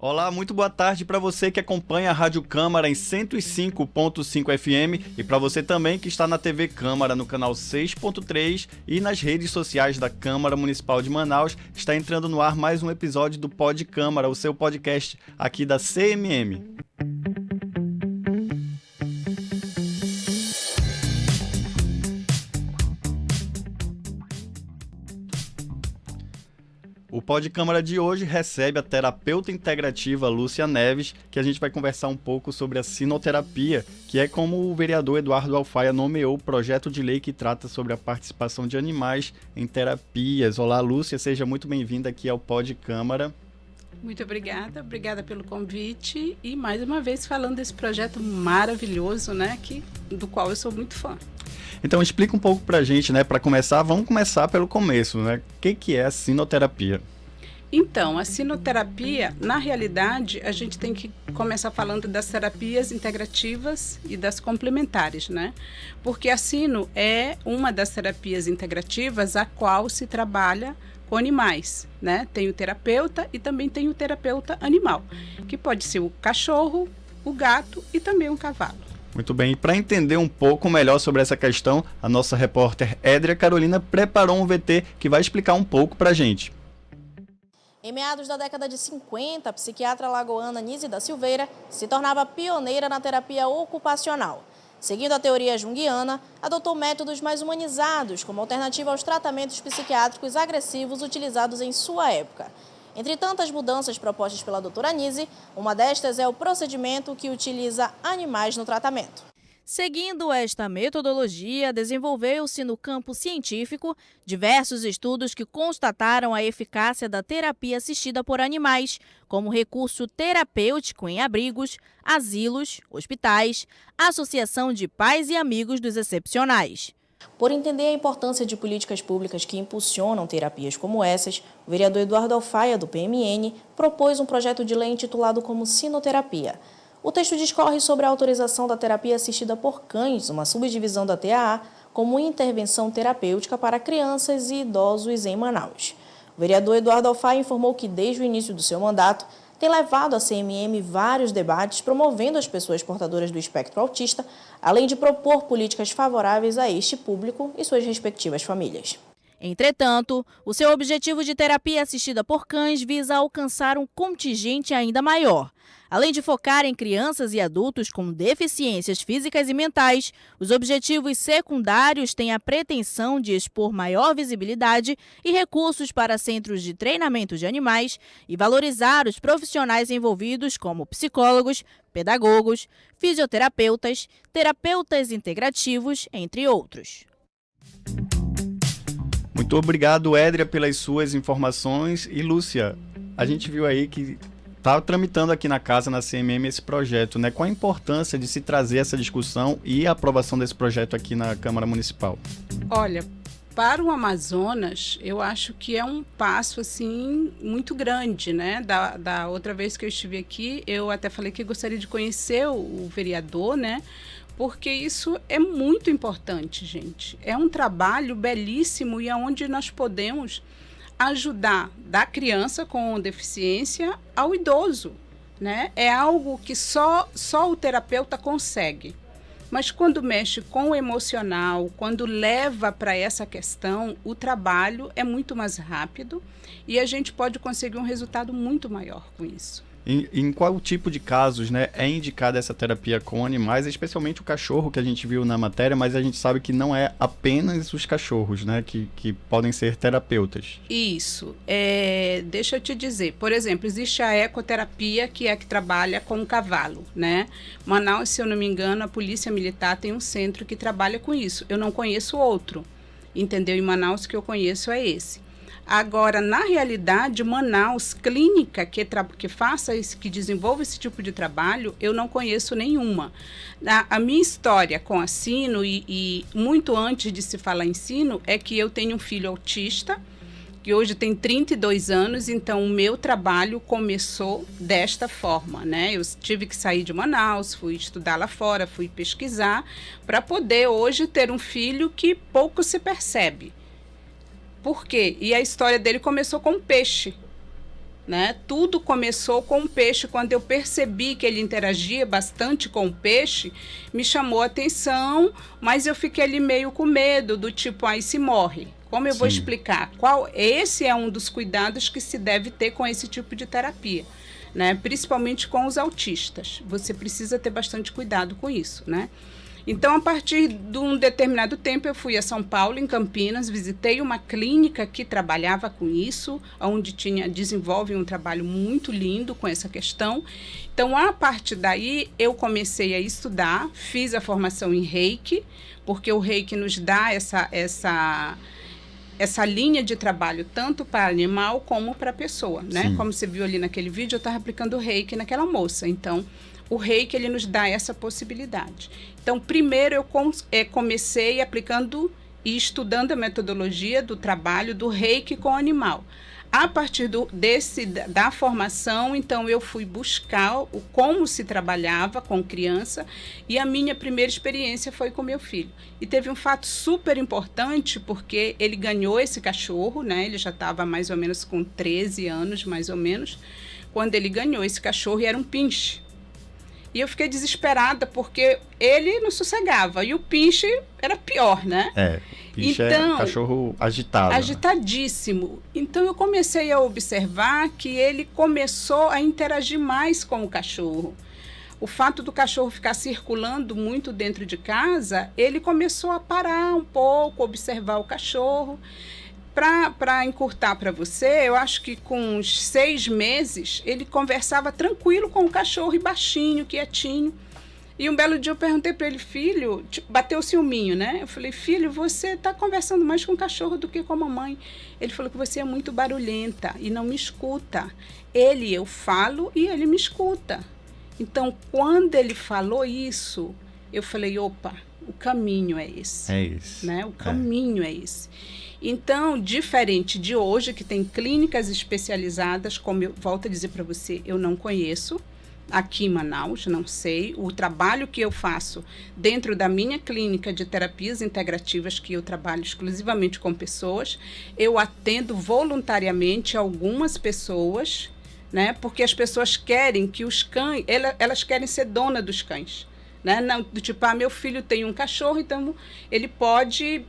Olá, muito boa tarde para você que acompanha a Rádio Câmara em 105.5 FM e para você também que está na TV Câmara no canal 6.3 e nas redes sociais da Câmara Municipal de Manaus. Está entrando no ar mais um episódio do Pod Câmara, o seu podcast aqui da CMM. O Pod Câmara de hoje recebe a terapeuta integrativa Lúcia Neves, que a gente vai conversar um pouco sobre a sinoterapia, que é como o vereador Eduardo Alfaia nomeou o projeto de lei que trata sobre a participação de animais em terapias. Olá, Lúcia, seja muito bem-vinda aqui ao Pod Câmara. Muito obrigada pelo convite e mais uma vez falando desse projeto maravilhoso, né, do qual eu sou muito fã. Então explica um pouco pra gente, né, para começar, vamos começar pelo começo, né? O que é a sinoterapia? Então, a sinoterapia, na realidade, a gente tem que começar falando das terapias integrativas e das complementares, né? Porque a sino é uma das terapias integrativas a qual se trabalha com animais, né? Tem o terapeuta e também tem o terapeuta animal, que pode ser o cachorro, o gato e também o cavalo. Muito bem, e para entender um pouco melhor sobre essa questão, a nossa repórter Édria Carolina preparou um VT que vai explicar um pouco para a gente. Em meados da década de 50, a psiquiatra alagoana Nise da Silveira se tornava pioneira na terapia ocupacional. Seguindo a teoria junguiana, adotou métodos mais humanizados como alternativa aos tratamentos psiquiátricos agressivos utilizados em sua época. Entre tantas mudanças propostas pela doutora Nise, uma destas é o procedimento que utiliza animais no tratamento. Seguindo esta metodologia, desenvolveu-se no campo científico diversos estudos que constataram a eficácia da terapia assistida por animais, como recurso terapêutico em abrigos, asilos, hospitais, associação de pais e amigos dos excepcionais. Por entender a importância de políticas públicas que impulsionam terapias como essas, o vereador Eduardo Alfaia, do PMN, propôs um projeto de lei intitulado como Sinoterapia. O texto discorre sobre a autorização da terapia assistida por cães, uma subdivisão da TAA, como intervenção terapêutica para crianças e idosos em Manaus. O vereador Eduardo Alfaia informou que, desde o início do seu mandato, tem levado à CMM vários debates promovendo as pessoas portadoras do espectro autista, além de propor políticas favoráveis a este público e suas respectivas famílias. Entretanto, o seu objetivo de terapia assistida por cães visa alcançar um contingente ainda maior. Além de focar em crianças e adultos com deficiências físicas e mentais, os objetivos secundários têm a pretensão de expor maior visibilidade e recursos para centros de treinamento de animais e valorizar os profissionais envolvidos como psicólogos, pedagogos, fisioterapeutas, terapeutas integrativos, entre outros. Muito obrigado, Édria, pelas suas informações. E Lúcia, a gente viu aí que está tramitando aqui na casa, na CMM, esse projeto, né? Qual a importância de se trazer essa discussão e a aprovação desse projeto aqui na Câmara Municipal? Olha, para o Amazonas, eu acho que é um passo, assim, muito grande, né? Da outra vez que eu estive aqui, eu até falei que gostaria de conhecer o vereador, né? Porque isso é muito importante, gente. É um trabalho belíssimo e é onde nós podemos ajudar da criança com deficiência ao idoso, né? É algo que só o terapeuta consegue. Mas quando mexe com o emocional, quando leva para essa questão, o trabalho é muito mais rápido e a gente pode conseguir um resultado muito maior com isso. Em qual tipo de casos, né, é indicada essa terapia com animais, especialmente o cachorro que a gente viu na matéria, mas a gente sabe que não é apenas os cachorros, né, que podem ser terapeutas. Isso. Deixa eu te dizer, por exemplo, existe a ecoterapia, que é a que trabalha com o cavalo, né? Manaus, se eu não me engano, a Polícia Militar tem um centro que trabalha com isso. Eu não conheço outro, entendeu? Em Manaus, que eu conheço é esse. Agora, na realidade, Manaus, clínica que faça isso, que desenvolva esse tipo de trabalho, eu não conheço nenhuma. A minha história com a sino, e muito antes de se falar em sino, é que eu tenho um filho autista, que hoje tem 32 anos, então o meu trabalho começou desta forma, né? Eu tive que sair de Manaus, fui estudar lá fora, fui pesquisar, para poder hoje ter um filho que pouco se percebe. Por quê? E a história dele começou com peixe. né? Tudo começou com o peixe. Quando eu percebi que ele interagia bastante com o peixe, me chamou a atenção, mas eu fiquei ali meio com medo, do tipo, aí se morre. Como eu vou explicar? Esse é um dos cuidados que se deve ter com esse tipo de terapia, né? Principalmente com os autistas. Você precisa ter bastante cuidado com isso, né? Então, a partir de um determinado tempo, eu fui a São Paulo, em Campinas, visitei uma clínica que trabalhava com isso, onde desenvolve um trabalho muito lindo com essa questão. Então, a partir daí, eu comecei a estudar, fiz a formação em Reiki, porque o Reiki nos dá essa linha de trabalho tanto para animal como para pessoa, né? Sim. Como você viu ali naquele vídeo, eu estava aplicando o Reiki naquela moça. Então, o Reiki, ele nos dá essa possibilidade. Então, primeiro eu comecei aplicando e estudando a metodologia do trabalho do Reiki com o animal. A partir da formação, então, eu fui buscar como se trabalhava com criança, e a minha primeira experiência foi com meu filho. E teve um fato super importante, porque ele ganhou esse cachorro, né? Ele já estava mais ou menos com 13 anos, mais ou menos, quando ele ganhou esse cachorro, e era um pinche. E eu fiquei desesperada, porque ele não sossegava, e o pinche era pior, né? O pinche é um cachorro agitado. Agitadíssimo. Então, eu comecei a observar que ele começou a interagir mais com o cachorro. O fato do cachorro ficar circulando muito dentro de casa, ele começou a parar um pouco, observar o cachorro. Para encurtar para você, eu acho que com uns 6 meses, ele conversava tranquilo com o cachorro, e baixinho, quietinho. E um belo dia eu perguntei para ele, filho, bateu o ciúminho, né? Eu falei, filho, você está conversando mais com o cachorro do que com a mamãe. Ele falou que você é muito barulhenta e não me escuta. Eu falo e ele me escuta. Então, quando ele falou isso, eu falei, opa, o caminho é esse. É esse. Né? O caminho é esse. Então, diferente de hoje, que tem clínicas especializadas, como eu volto a dizer para você, eu não conheço, aqui em Manaus, não sei. O trabalho que eu faço dentro da minha clínica de terapias integrativas, que eu trabalho exclusivamente com pessoas, eu atendo voluntariamente algumas pessoas, né? Porque as pessoas querem que os cães, elas querem ser dona dos cães, né? Não, do tipo, meu filho tem um cachorro, então ele pode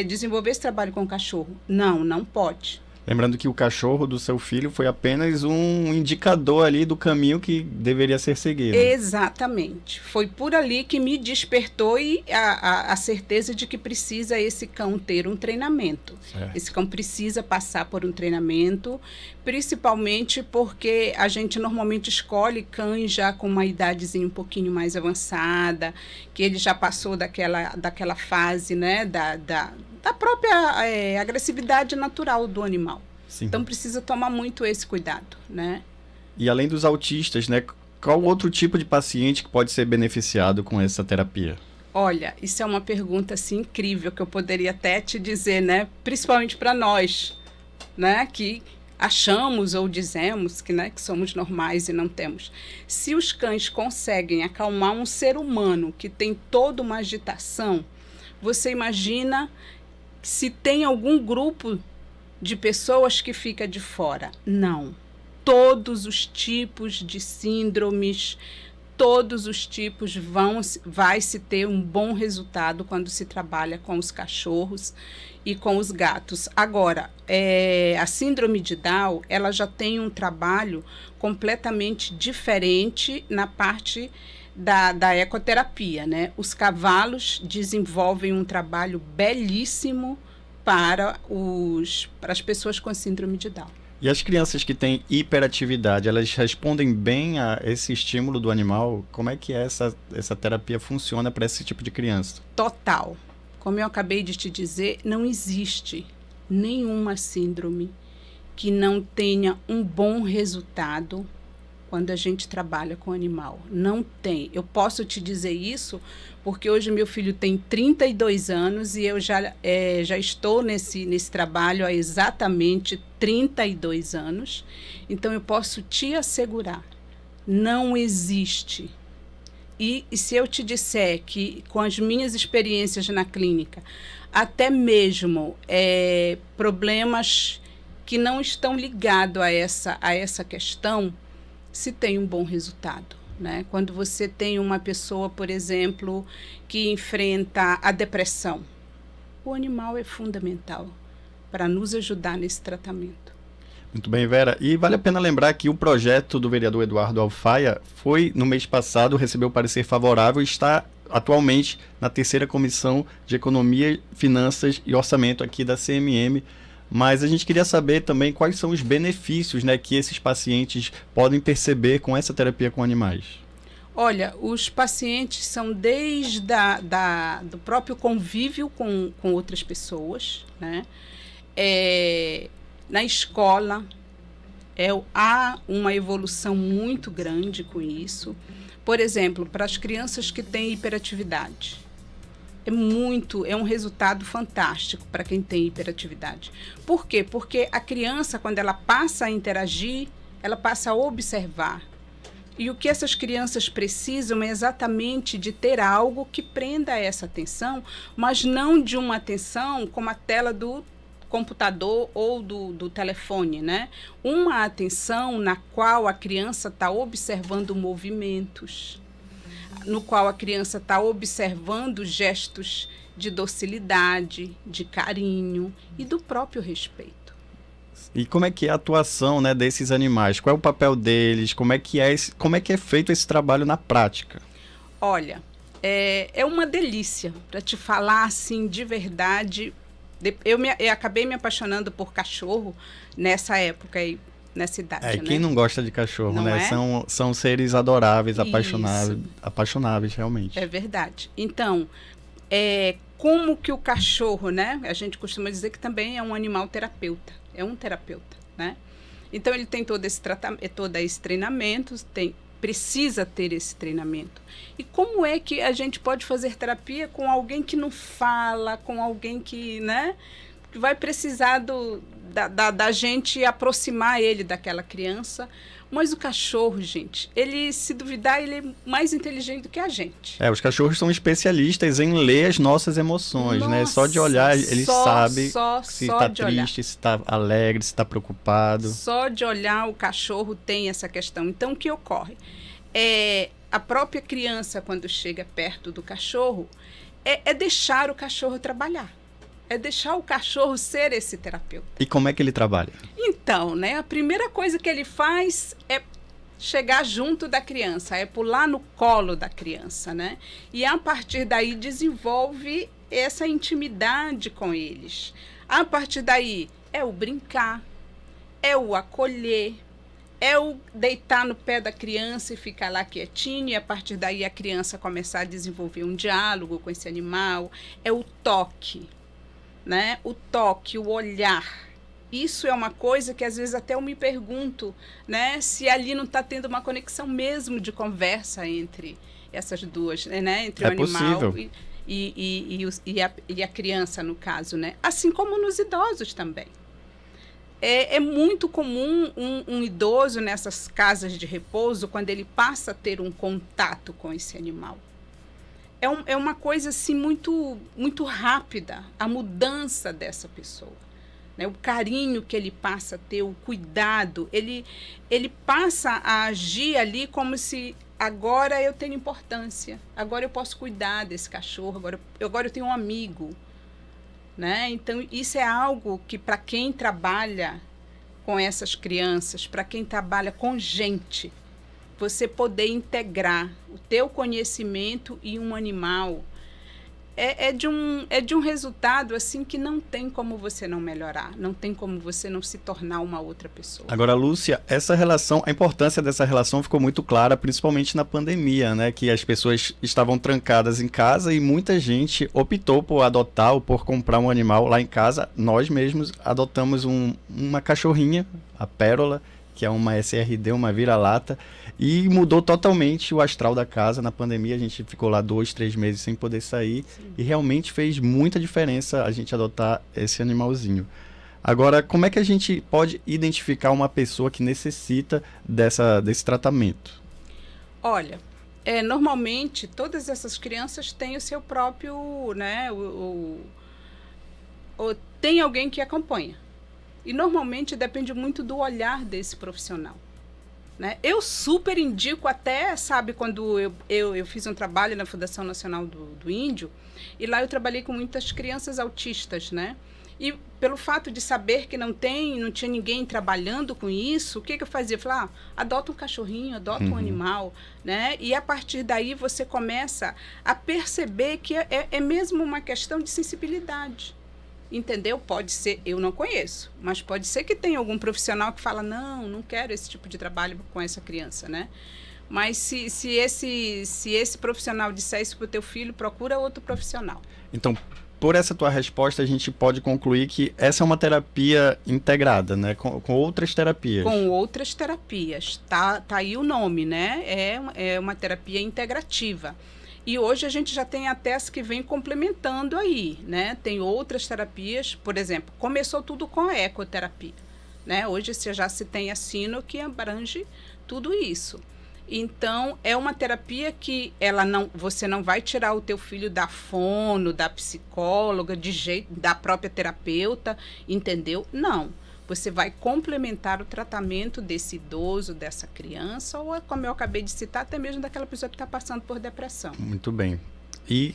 desenvolver esse trabalho com o cachorro. Não pode. Lembrando que o cachorro do seu filho foi apenas um indicador ali do caminho que deveria ser seguido. Exatamente. Foi por ali que me despertou a certeza de que precisa esse cão ter um treinamento. Certo. Esse cão precisa passar por um treinamento, principalmente porque a gente normalmente escolhe cães já com uma idadezinha um pouquinho mais avançada, que ele já passou daquela fase, né, da própria agressividade natural do animal. Sim. Então, precisa tomar muito esse cuidado, né? E além dos autistas, né, qual outro tipo de paciente que pode ser beneficiado com essa terapia? Olha, isso é uma pergunta assim, incrível, que eu poderia até te dizer, né? Principalmente para nós, né? Que achamos ou dizemos que somos normais e não temos. Se os cães conseguem acalmar um ser humano que tem toda uma agitação, você imagina se tem algum grupo de pessoas que fica de fora. Não. Todos os tipos de síndromes, todos os tipos vai se ter um bom resultado quando se trabalha com os cachorros e com os gatos. Agora, a síndrome de Down, ela já tem um trabalho completamente diferente na parte da ecoterapia, né? Os cavalos desenvolvem um trabalho belíssimo para as pessoas com síndrome de Down. E as crianças que têm hiperatividade, elas respondem bem a esse estímulo do animal? Como é que essa terapia funciona para esse tipo de criança? Total. Como eu acabei de te dizer, não existe nenhuma síndrome que não tenha um bom resultado quando a gente trabalha com animal. Não tem. Eu posso te dizer isso porque hoje meu filho tem 32 anos e eu já estou nesse trabalho há exatamente 32 anos. Então, eu posso te assegurar, não existe. E se eu te disser que, com as minhas experiências na clínica, até mesmo problemas que não estão ligados a essa questão, se tem um bom resultado, né? Quando você tem uma pessoa, por exemplo, que enfrenta a depressão, o animal é fundamental para nos ajudar nesse tratamento. Muito bem, Vera. E vale a pena lembrar que o projeto do vereador Eduardo Alfaia foi, no mês passado, recebeu parecer favorável e está atualmente na 3ª Comissão de Economia, Finanças e Orçamento aqui da CMM. Mas a gente queria saber também quais são os benefícios, né, que esses pacientes podem perceber com essa terapia com animais. Olha, os pacientes são desde do próprio convívio com outras pessoas, né? Na escola, há uma evolução muito grande com isso. Por exemplo, para as crianças que têm hiperatividade, é um resultado fantástico para quem tem hiperatividade. Por quê? Porque a criança, quando ela passa a interagir, ela passa a observar. E o que essas crianças precisam é exatamente de ter algo que prenda essa atenção, mas não de uma atenção como a tela do computador ou do telefone, né? Uma atenção na qual a criança está observando movimentos, no qual a criança está observando gestos de docilidade, de carinho e do próprio respeito. E como é que é a atuação, né, desses animais? Qual é o papel deles? Como é que é feito esse trabalho na prática? Olha, é uma delícia, para te falar assim de verdade. Eu acabei me apaixonando por cachorro nessa época aí, nessa idade, né? Quem não gosta de cachorro, não né? É? São seres adoráveis, Isso. apaixonáveis, realmente. É verdade. Então, como que o cachorro, né? A gente costuma dizer que também é um animal terapeuta, é um terapeuta, né? Então, ele tem todo esse treinamento, precisa ter esse treinamento. E como é que a gente pode fazer terapia com alguém que não fala, com alguém que, né, que vai precisar da gente aproximar ele daquela criança? Mas o cachorro, gente, ele, se duvidar, ele é mais inteligente do que a gente. Os cachorros são especialistas em ler as nossas emoções, né? Só de olhar, eles sabem se está triste, se está alegre, se está preocupado. Só de olhar o cachorro tem essa questão. Então, o que ocorre? A própria criança, quando chega perto do cachorro, é deixar o cachorro trabalhar. É deixar o cachorro ser esse terapeuta. E como é que ele trabalha? Então, né, a primeira coisa que ele faz é chegar junto da criança, é pular no colo da criança, né? E a partir daí desenvolve essa intimidade com eles. A partir daí é o brincar, é o acolher, é o deitar no pé da criança e ficar lá quietinho, e a partir daí a criança começar a desenvolver um diálogo com esse animal, é o toque, né? O toque, o olhar. Isso é uma coisa que às vezes até eu me pergunto, né, se ali não está tendo uma conexão mesmo de conversa entre essas duas, né, entre o animal e a criança, no caso, né? Assim como nos idosos também. É muito comum um idoso nessas casas de repouso, quando ele passa a ter um contato com esse animal. É uma coisa assim muito, muito rápida, a mudança dessa pessoa. Né? O carinho que ele passa a ter, o cuidado, ele passa a agir ali como se agora eu tenho importância, agora eu posso cuidar desse cachorro, agora eu tenho um amigo. Né? Então, isso é algo que, para quem trabalha com essas crianças, para quem trabalha com gente, você poder integrar o teu conhecimento e um animal, é de um resultado assim que não tem como você não melhorar, não tem como você não se tornar uma outra pessoa. Agora, Lúcia, essa relação, a importância dessa relação ficou muito clara, principalmente na pandemia, né? Que as pessoas estavam trancadas em casa e muita gente optou por adotar ou por comprar um animal lá em casa. Nós mesmos adotamos uma cachorrinha, a Pérola, que é uma SRD, uma vira-lata, e mudou totalmente o astral da casa. Na pandemia a gente ficou lá 2, 3 meses sem poder sair. Sim. E realmente fez muita diferença a gente adotar esse animalzinho. Agora, como é que a gente pode identificar uma pessoa que necessita desse tratamento? Olha, normalmente todas essas crianças têm o seu próprio, né, tem alguém que acompanha. E normalmente depende muito do olhar desse profissional, né? Eu super indico até, sabe, quando eu fiz um trabalho na Fundação Nacional do Índio, e lá eu trabalhei com muitas crianças autistas, né? E pelo fato de saber que não tinha ninguém trabalhando com isso, o que eu fazia? Eu falava, adota um cachorrinho, adota um animal, né? E a partir daí você começa a perceber que é mesmo uma questão de sensibilidade. Entendeu? Pode ser, eu não conheço, mas pode ser que tenha algum profissional que fala, não quero esse tipo de trabalho com essa criança, né? Mas se esse profissional disser isso para o teu filho, procura outro profissional. Então, por essa tua resposta, a gente pode concluir que essa é uma terapia integrada, né? Com outras terapias. Com outras terapias. Tá aí o nome, né? É uma terapia integrativa. E hoje a gente já tem até as que vem complementando aí, né? Tem outras terapias, por exemplo, começou tudo com a ecoterapia, né? Hoje já se tem a sino que abrange tudo isso. Então, é uma terapia que você não vai tirar o teu filho da fono, da psicóloga, da própria terapeuta, entendeu? Não. Você vai complementar o tratamento desse idoso, dessa criança, ou, como eu acabei de citar, até mesmo daquela pessoa que está passando por depressão. Muito bem. E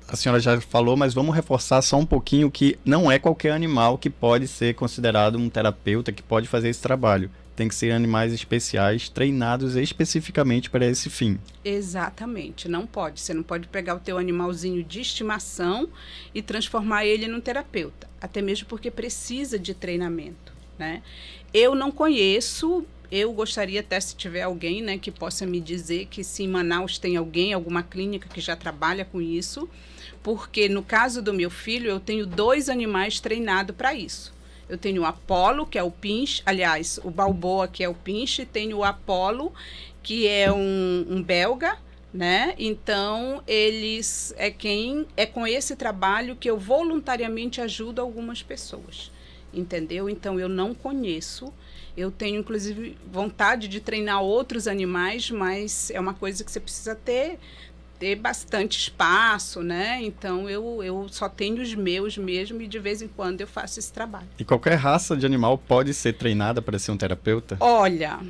a senhora já falou, mas vamos reforçar só um pouquinho que não é qualquer animal que pode ser considerado um terapeuta que pode fazer esse trabalho. Tem que ser animais especiais, treinados especificamente para esse fim. Exatamente, não pode. Você não pode pegar o teu animalzinho de estimação e transformar ele num terapeuta. Até mesmo porque precisa de treinamento, né? Eu não conheço, eu gostaria até se tiver alguém, né, que possa me dizer que se em Manaus tem alguma clínica que já trabalha com isso, porque no caso do meu filho, eu tenho 2 animais treinados para isso. Eu tenho o Apolo, que é o pinche, aliás, o Balboa, que é o pinche, e tenho o Apolo, que é um belga, né? Então, é com esse trabalho que eu voluntariamente ajudo algumas pessoas, entendeu? Então, eu não conheço, eu tenho, inclusive, vontade de treinar outros animais, mas é uma coisa que você precisa ter bastante espaço, né? Então, eu só tenho os meus mesmo e de vez em quando eu faço esse trabalho. E qualquer raça de animal pode ser treinada para ser um terapeuta? Olha,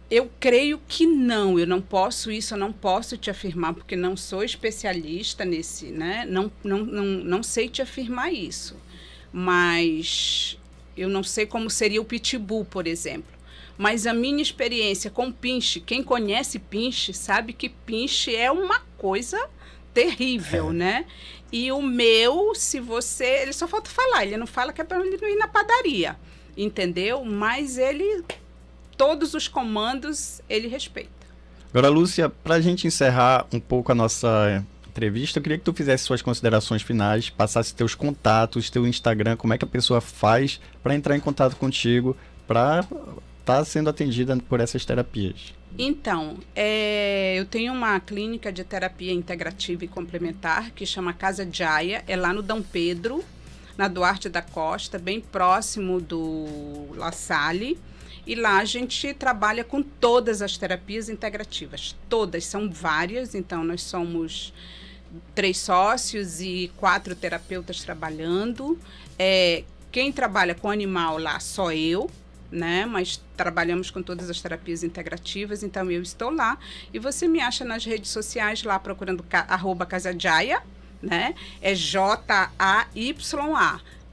eu creio que não. Eu não posso te afirmar, porque não sou especialista nesse, né? Não sei te afirmar isso. Mas eu não sei como seria o pitbull, por exemplo. Mas a minha experiência com pinche, quem conhece pinche sabe que pinche é uma coisa terrível, né? E o meu, ele só falta falar, ele não fala que é para ele não ir na padaria, entendeu? Mas todos os comandos, ele respeita. Agora, Lúcia, para a gente encerrar um pouco a nossa entrevista, eu queria que tu fizesse suas considerações finais, passasse teus contatos, teu Instagram, como é que a pessoa faz para entrar em contato contigo, para está sendo atendida por essas terapias? Então, eu tenho uma clínica de terapia integrativa e complementar que chama Casa Jaya, é lá no Dom Pedro, na Duarte da Costa, bem próximo do La Salle, e lá a gente trabalha com todas as terapias integrativas, todas, são várias, então nós somos 3 sócios e 4 terapeutas trabalhando, quem trabalha com animal lá só eu, né? Mas trabalhamos com todas as terapias integrativas, então eu estou lá. E você me acha nas redes sociais lá procurando @CasaJaya, né? É Jaya.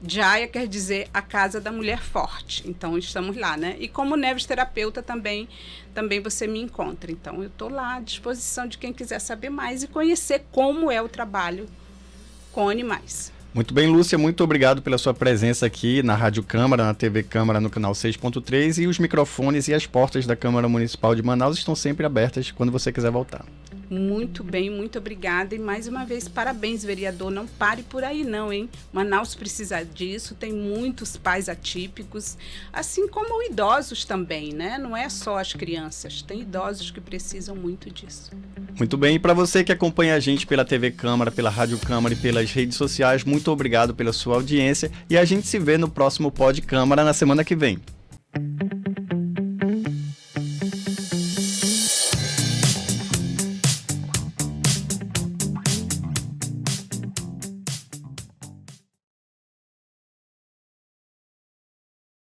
Jaya quer dizer a Casa da Mulher Forte. Então estamos lá, né? E como Neves terapeuta também você me encontra. Então eu estou lá à disposição de quem quiser saber mais e conhecer como é o trabalho com animais. Muito bem, Lúcia, muito obrigado pela sua presença aqui na Rádio Câmara, na TV Câmara, no canal 6.3, e os microfones e as portas da Câmara Municipal de Manaus estão sempre abertas quando você quiser voltar. Muito bem, muito obrigada. E mais uma vez, parabéns, vereador. Não pare por aí não, hein? Manaus precisa disso, tem muitos pais atípicos, assim como idosos também, né? Não é só as crianças, tem idosos que precisam muito disso. Muito bem, e para você que acompanha a gente pela TV Câmara, pela Rádio Câmara e pelas redes sociais, muito obrigado pela sua audiência e a gente se vê no próximo Pod Câmara na semana que vem.